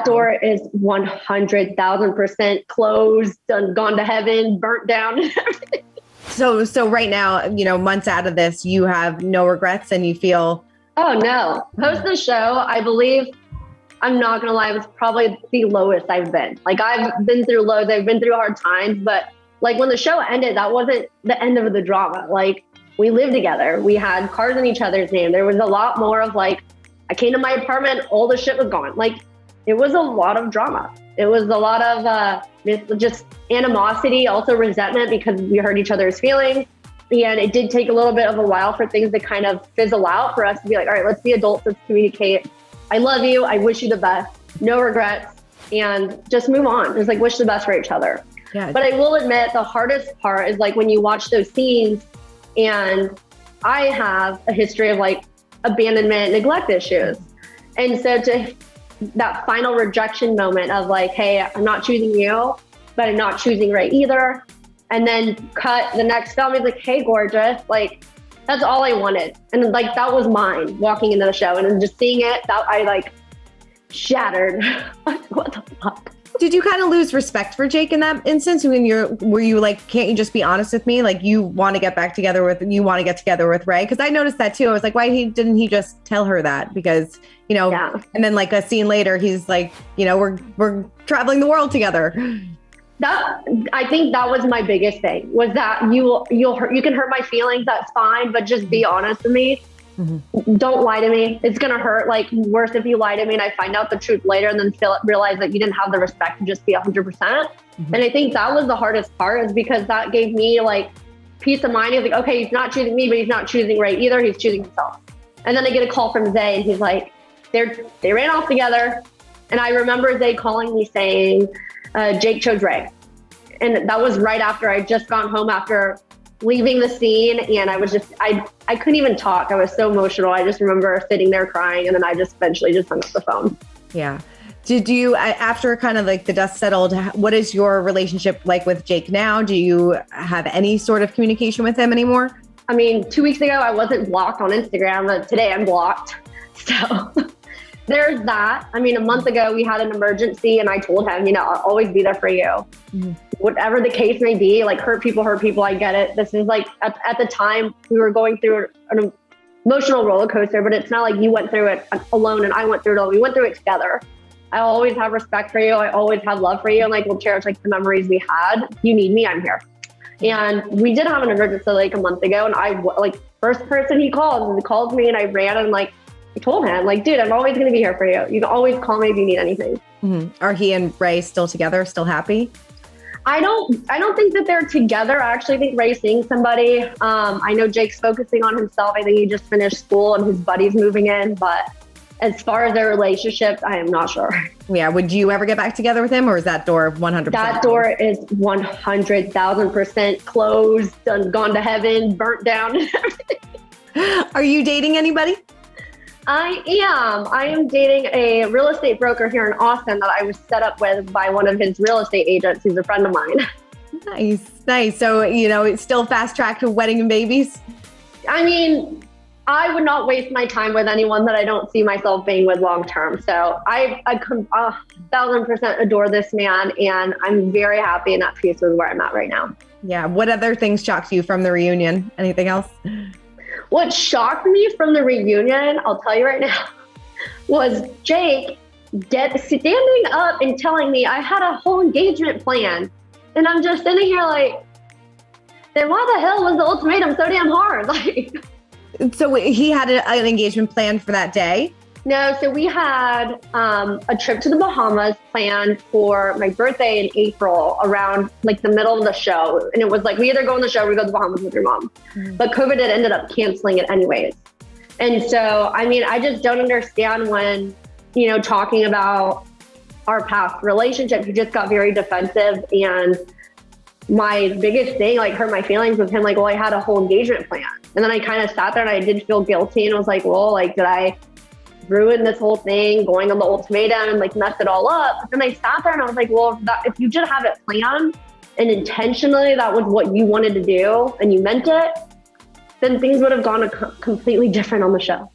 door is 100,000% closed, done, gone to heaven, burnt down. So right now, months out of this, you have no regrets and you feel... Oh, no. Post the show, I believe, I'm not going to lie, it was probably the lowest I've been. Like, I've been through lows, I've been through hard times, but like when the show ended, that wasn't the end of the drama. Like, we lived together. We had cars in each other's name. There was a lot more of like, I came to my apartment, all the shit was gone. Like, it was a lot of drama. It was a lot of just animosity, also resentment because we hurt each other's feelings. And it did take a little bit of a while for things to kind of fizzle out, for us to be like, all right, let's be adults, let's communicate. I love you. I wish you the best. No regrets. And just move on. Just like wish the best for each other. Yeah. But I will admit the hardest part is like when you watch those scenes, and I have a history of like abandonment, neglect issues. And so to that final rejection moment of like, hey, I'm not choosing you, but I'm not choosing Ray either. And then cut the next film, he's like, hey, gorgeous. Like, that's all I wanted. And like, that was mine walking into the show. And then just seeing it, that I like shattered. What the fuck? Did you kind of lose respect for Jake in that instance? Were you like, can't you just be honest with me? Like, you want to get together with Ray? Because I noticed that too. I was like, why didn't he just tell her that? Because, yeah. And then like a scene later, he's like, we're traveling the world together. I think that was my biggest thing, was that you can hurt my feelings. That's fine. But just be honest with me. Mm-hmm. Don't lie to me. It's going to hurt like worse if you lie to me and I find out the truth later and then realize that you didn't have the respect to just be 100%. Mm-hmm. And I think that was the hardest part, is because that gave me like peace of mind. He's like, okay, he's not choosing me, but he's not choosing Ray either. He's choosing himself. And then I get a call from Zay and he's like, they ran off together. And I remember Zay calling me saying, Jake chose Ray. And that was right after I just gone home after leaving the scene. And I was just, I couldn't even talk. I was so emotional. I just remember sitting there crying. And then I just eventually just hung up the phone. Yeah. Did you, after kind of like the dust settled, what is your relationship like with Jake now? Do you have any sort of communication with him anymore? I mean, 2 weeks ago, I wasn't blocked on Instagram, but today I'm blocked. So there's that. I mean, a month ago we had an emergency and I told him, I'll always be there for you. Mm-hmm. Whatever the case may be, like hurt people, I get it. This is like, at the time we were going through an emotional roller coaster, but it's not like you went through it alone and I went through it all. We went through it together. I always have respect for you. I always have love for you. And like, we'll cherish like the memories we had. You need me, I'm here. And we did have an emergency like a month ago. And I like first person he called, and he called me and I ran and like, I told him like, dude, I'm always going to be here for you. You can always call me if you need anything. Mm-hmm. Are he and Ray still together, still happy? I don't think that they're together. I actually think Ray's seeing somebody. I know Jake's focusing on himself. I think he just finished school and his buddy's moving in. But as far as their relationship, I am not sure. Yeah. Would you ever get back together with him, or is that door 100%? That door is 100,000% closed, done, gone to heaven, burnt down. Are you dating anybody? I am dating a real estate broker here in Austin that I was set up with by one of his real estate agents, who's a friend of mine. Nice. So, it's still fast track to wedding and babies? I mean, I would not waste my time with anyone that I don't see myself being with long term. So I 1,000% adore this man, and I'm very happy and at peace with where I'm at right now. Yeah. What other things shocked you from the reunion? Anything else? What shocked me from the reunion, I'll tell you right now, was Jake standing up and telling me I had a whole engagement plan. And I'm just sitting here like, then why the hell was the ultimatum so damn hard? Like, so he had an engagement plan for that day? No, so we had a trip to the Bahamas planned for my birthday in April, around like the middle of the show. And it was like, we either go on the show or we go to the Bahamas with your mom. Mm-hmm. But COVID had ended up canceling it anyways. And so, I mean, I just don't understand when, talking about our past relationship, he just got very defensive. And my biggest thing, like, hurt my feelings with him. Like, well, I had a whole engagement plan. And then I kind of sat there and I did feel guilty. And I was like, well, like, did I ruin this whole thing going on the ultimatum and like mess it all up? But then I sat there and I was like, well, if you just have it planned and intentionally that was what you wanted to do and you meant it, then things would have gone completely different on the show.